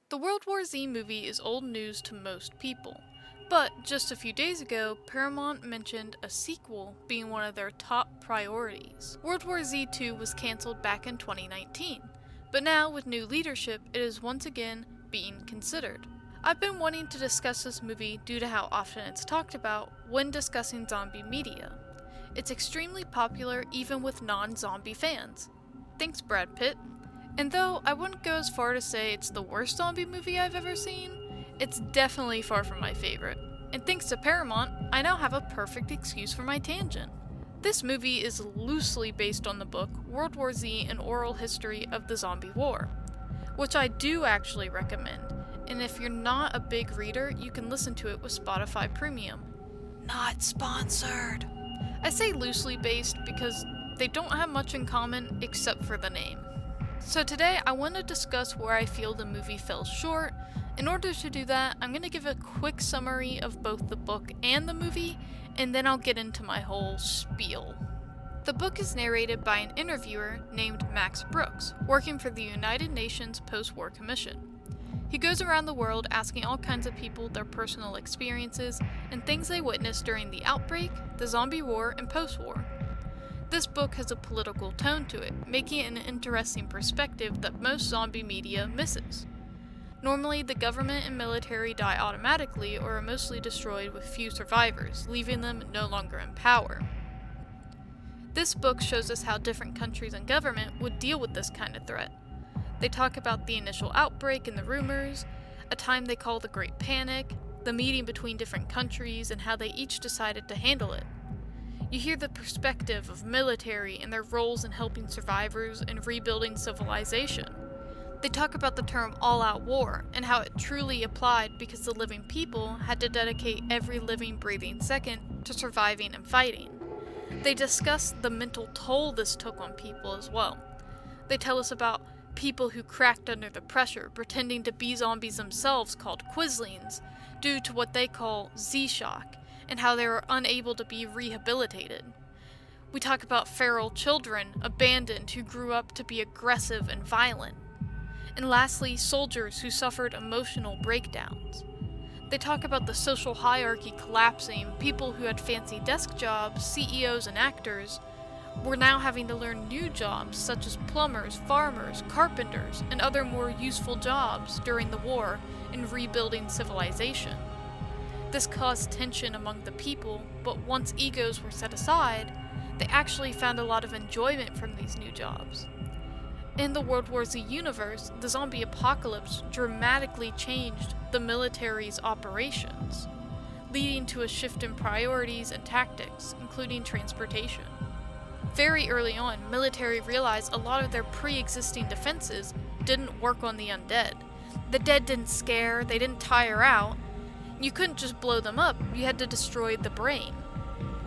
The World War Z movie is old news to most people, but just a few days ago, Paramount mentioned a sequel being one of their top priorities. World War Z 2 was cancelled back in 2019, but now with new leadership, it is once again being considered. I've been wanting to discuss this movie due to how often it's talked about when discussing zombie media. It's extremely popular even with non-zombie fans. Thanks, Brad Pitt. And though I wouldn't go as far to say it's the worst zombie movie I've ever seen, it's definitely far from my favorite. And thanks to Paramount, I now have a perfect excuse for my tangent. This movie is loosely based on the book World War Z: An Oral History of the Zombie War, which I do actually recommend, and if you're not a big reader, you can listen to it with Spotify Premium. Not sponsored. I say loosely based because they don't have much in common except for the name. So today I want to discuss where I feel the movie fell short. In order to do that, I'm going to give a quick summary of both the book and the movie, and then I'll get into my whole spiel. The book is narrated by an interviewer named Max Brooks, working for the United Nations Post-War Commission. He goes around the world asking all kinds of people their personal experiences and things they witnessed during the outbreak, the zombie war, and post-war. This book has a political tone to it, making it an interesting perspective that most zombie media misses. Normally, the government and military die automatically or are mostly destroyed with few survivors, leaving them no longer in power. This book shows us how different countries and government would deal with this kind of threat. They talk about the initial outbreak and the rumors, a time they call the Great Panic, the meeting between different countries, and how they each decided to handle it. You hear the perspective of military and their roles in helping survivors and rebuilding civilization. They talk about the term all-out war and how it truly applied because the living people had to dedicate every living, breathing second to surviving and fighting. They discuss the mental toll this took on people as well. They tell us about people who cracked under the pressure, pretending to be zombies themselves called Quislings, due to what they call Z-shock, and how they were unable to be rehabilitated. We talk about feral children, abandoned, who grew up to be aggressive and violent. And lastly, soldiers who suffered emotional breakdowns. They talk about the social hierarchy collapsing, people who had fancy desk jobs, CEOs and actors, were now having to learn new jobs such as plumbers, farmers, carpenters, and other more useful jobs during the war in rebuilding civilization. This caused tension among the people, but once egos were set aside, they actually found a lot of enjoyment from these new jobs. In the World War Z universe, the zombie apocalypse dramatically changed the military's operations, leading to a shift in priorities and tactics, including transportation. Very early on, military realized a lot of their pre-existing defenses didn't work on the undead. The dead didn't scare, they didn't tire out. You couldn't just blow them up, you had to destroy the brain.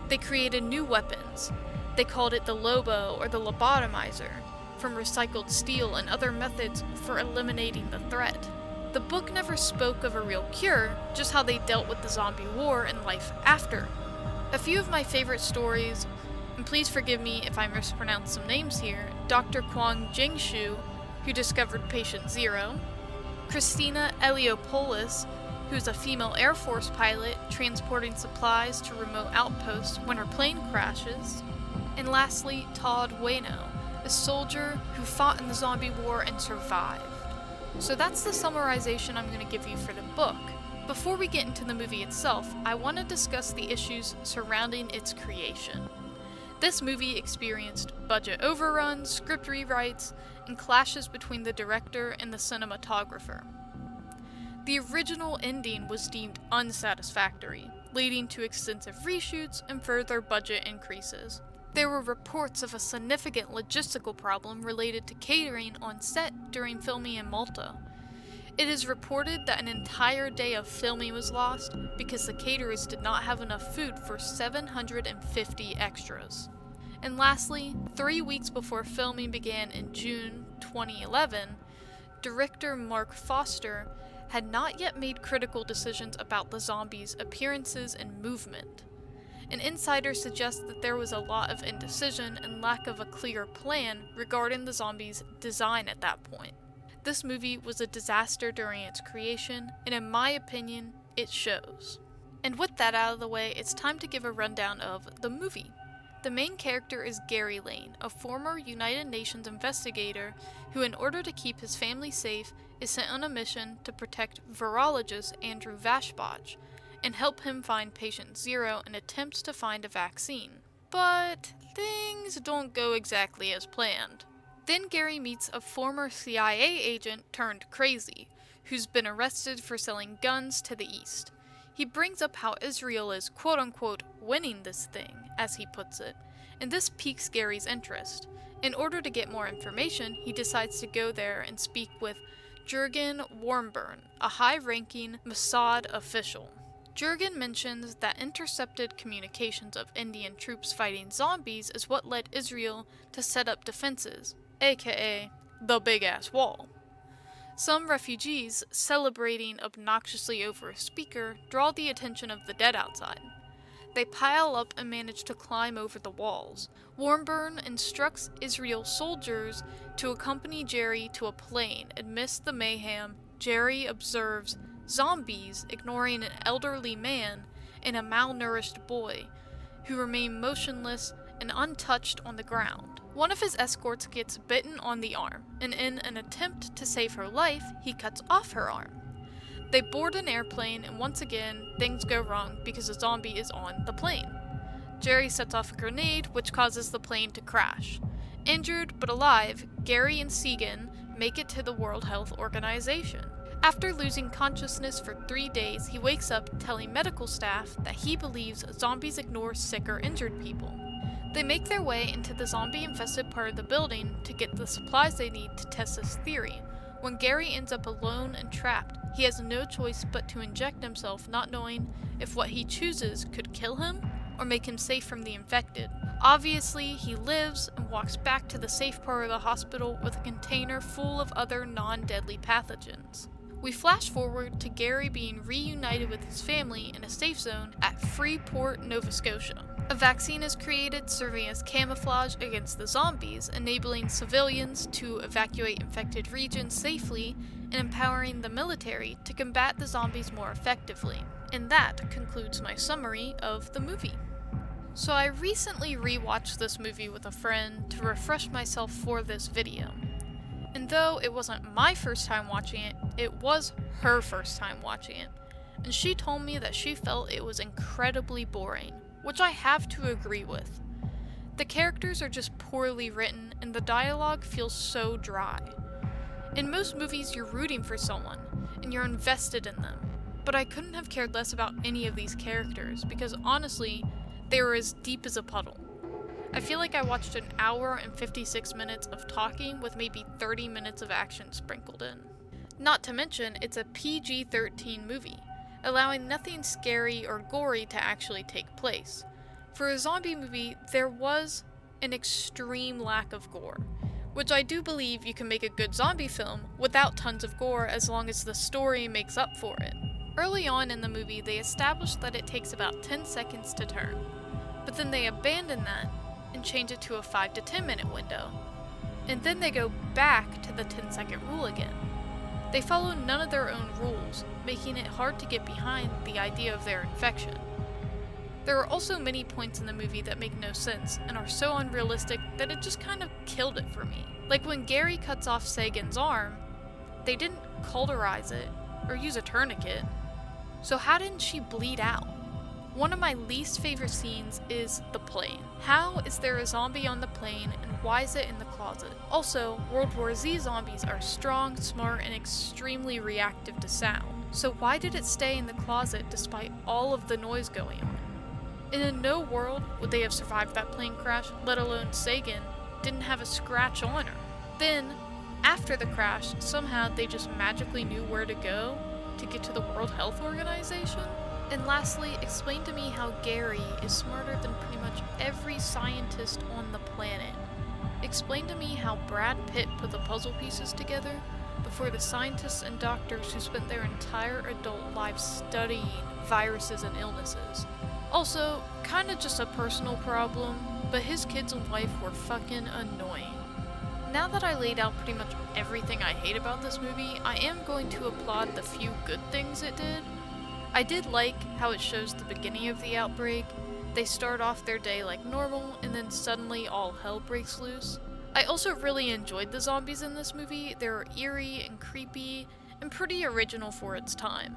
They created new weapons. They called it the Lobo or the lobotomizer, from recycled steel and other methods for eliminating the threat. The book never spoke of a real cure, just how they dealt with the zombie war and life after. A few of my favorite stories, and please forgive me if I mispronounce some names here, Dr. Kwang Jingshu, who discovered Patient Zero, Christina Eliopoulos, who's a female Air Force pilot transporting supplies to remote outposts when her plane crashes, and lastly, Todd Wayno, a soldier who fought in the zombie war and survived. So that's the summarization I'm going to give you for the book. Before we get into the movie itself, I want to discuss the issues surrounding its creation. This movie experienced budget overruns, script rewrites, and clashes between the director and the cinematographer. The original ending was deemed unsatisfactory, leading to extensive reshoots and further budget increases. There were reports of a significant logistical problem related to catering on set during filming in Malta. It is reported that an entire day of filming was lost because the caterers did not have enough food for 750 extras. And lastly, 3 weeks before filming began in June 2011, director Mark Foster had not yet made critical decisions about the zombies' appearances and movement. An insider suggests that there was a lot of indecision and lack of a clear plan regarding the zombies' design at that point. This movie was a disaster during its creation, and in my opinion, it shows. And with that out of the way, it's time to give a rundown of the movie. The main character is Gary Lane, a former United Nations investigator who, in order to keep his family safe, is sent on a mission to protect virologist Andrew Vashbach and help him find patient zero and attempts to find a vaccine. But things don't go exactly as planned. Then Gary meets a former CIA agent turned crazy, who's been arrested for selling guns to the East. He brings up how Israel is quote-unquote winning this thing, as he puts it, and this piques Gary's interest. In order to get more information, he decides to go there and speak with Jurgen Warmburn, a high-ranking Mossad official. Jurgen mentions that intercepted communications of Indian troops fighting zombies is what led Israel to set up defenses, aka the big-ass wall. Some refugees, celebrating obnoxiously over a speaker, draw the attention of the dead outside. They pile up and manage to climb over the walls. Warmburn instructs Israel soldiers to accompany Jerry to a plane. Amidst the mayhem, Jerry observes zombies ignoring an elderly man and a malnourished boy, who remain motionless and untouched on the ground. One of his escorts gets bitten on the arm, and in an attempt to save her life, he cuts off her arm. They board an airplane, and once again, things go wrong because a zombie is on the plane. Jerry sets off a grenade, which causes the plane to crash. Injured but alive, Gary and Segan make it to the World Health Organization. After losing consciousness for 3 days, he wakes up telling medical staff that he believes zombies ignore sick or injured people. They make their way into the zombie-infested part of the building to get the supplies they need to test this theory. When Gary ends up alone and trapped, he has no choice but to inject himself, not knowing if what he chooses could kill him or make him safe from the infected. Obviously, he lives and walks back to the safe part of the hospital with a container full of other non-deadly pathogens. We flash forward to Gary being reunited with his family in a safe zone at Freeport, Nova Scotia. A vaccine is created serving as camouflage against the zombies, enabling civilians to evacuate infected regions safely and empowering the military to combat the zombies more effectively. And that concludes my summary of the movie. So I recently rewatched this movie with a friend to refresh myself for this video. And though it wasn't my first time watching it, it was her first time watching it. And she told me that she felt it was incredibly boring, which I have to agree with. The characters are just poorly written and the dialogue feels so dry. In most movies you're rooting for someone, and you're invested in them, but I couldn't have cared less about any of these characters because honestly, they were as deep as a puddle. I feel like I watched an hour and 56 minutes of talking with maybe 30 minutes of action sprinkled in. Not to mention, it's a PG-13 movie, allowing nothing scary or gory to actually take place. For a zombie movie, there was an extreme lack of gore, which I do believe you can make a good zombie film without tons of gore as long as the story makes up for it. Early on in the movie, they established that it takes about 10 seconds to turn, but then they abandon that and change it to a 5 to 10 minute window. And then they go back to the 10-second rule again. They follow none of their own rules, making it hard to get behind the idea of their infection. There are also many points in the movie that make no sense and are so unrealistic that it just kind of killed it for me. Like when Gary cuts off Sagan's arm, they didn't cauterize it or use a tourniquet. So how didn't she bleed out? One of my least favorite scenes is the plane. How is there a zombie on the plane and why is it in the closet? Also, World War Z zombies are strong, smart, and extremely reactive to sound. So why did it stay in the closet despite all of the noise going on? And in no world would they have survived that plane crash, let alone Sagan didn't have a scratch on her. Then, after the crash, somehow they just magically knew where to go to get to the World Health Organization? And lastly, explain to me how Gary is smarter than pretty much every scientist on the planet. Explain to me how Brad Pitt put the puzzle pieces together before the scientists and doctors who spent their entire adult lives studying viruses and illnesses. Also, kinda just a personal problem, but his kids and wife were fucking annoying. now that I laid out pretty much everything I hate about this movie, I am going to applaud the few good things it did. I did like how it shows the beginning of the outbreak. They start off their day like normal, and then suddenly all hell breaks loose. I also really enjoyed the zombies in this movie. They were eerie and creepy, and pretty original for its time.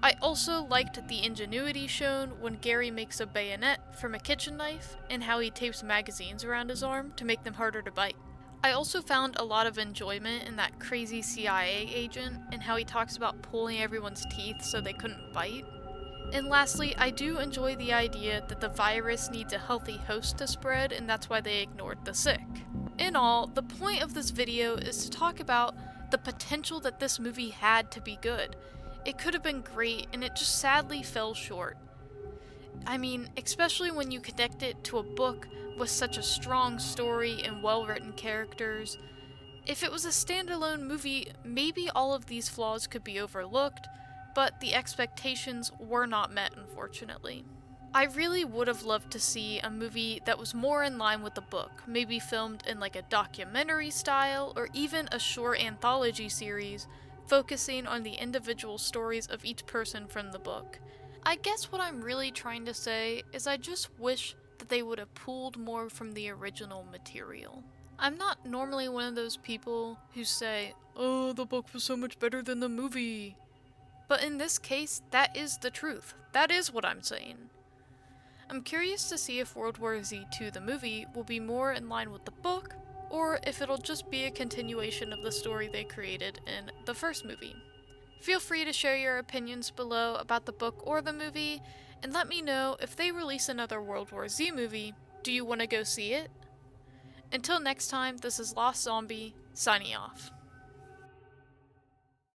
I also liked the ingenuity shown when Gary makes a bayonet from a kitchen knife, and how he tapes magazines around his arm to make them harder to bite. I also found a lot of enjoyment in that crazy CIA agent and how he talks about pulling everyone's teeth so they couldn't bite. And lastly, I do enjoy the idea that the virus needs a healthy host to spread, and that's why they ignored the sick. In all, the point of this video is to talk about the potential that this movie had to be good. It could have been great, and it just sadly fell short. I mean, especially when you connect it to a book with such a strong story and well-written characters. If it was a standalone movie, maybe all of these flaws could be overlooked, but the expectations were not met, unfortunately. I really would have loved to see a movie that was more in line with the book, maybe filmed in like a documentary style, or even a short anthology series focusing on the individual stories of each person from the book. I guess what I'm really trying to say is I just wish that they would have pulled more from the original material. I'm not normally one of those people who say, "Oh, the book was so much better than the movie." But in this case, that is the truth. That is what I'm saying. I'm curious to see if World War Z 2 the movie will be more in line with the book, or if it'll just be a continuation of the story they created in the first movie. Feel free to share your opinions below about the book or the movie, and let me know if they release another World War Z movie, do you want to go see it? Until next time, this is Lost Zombie, signing off.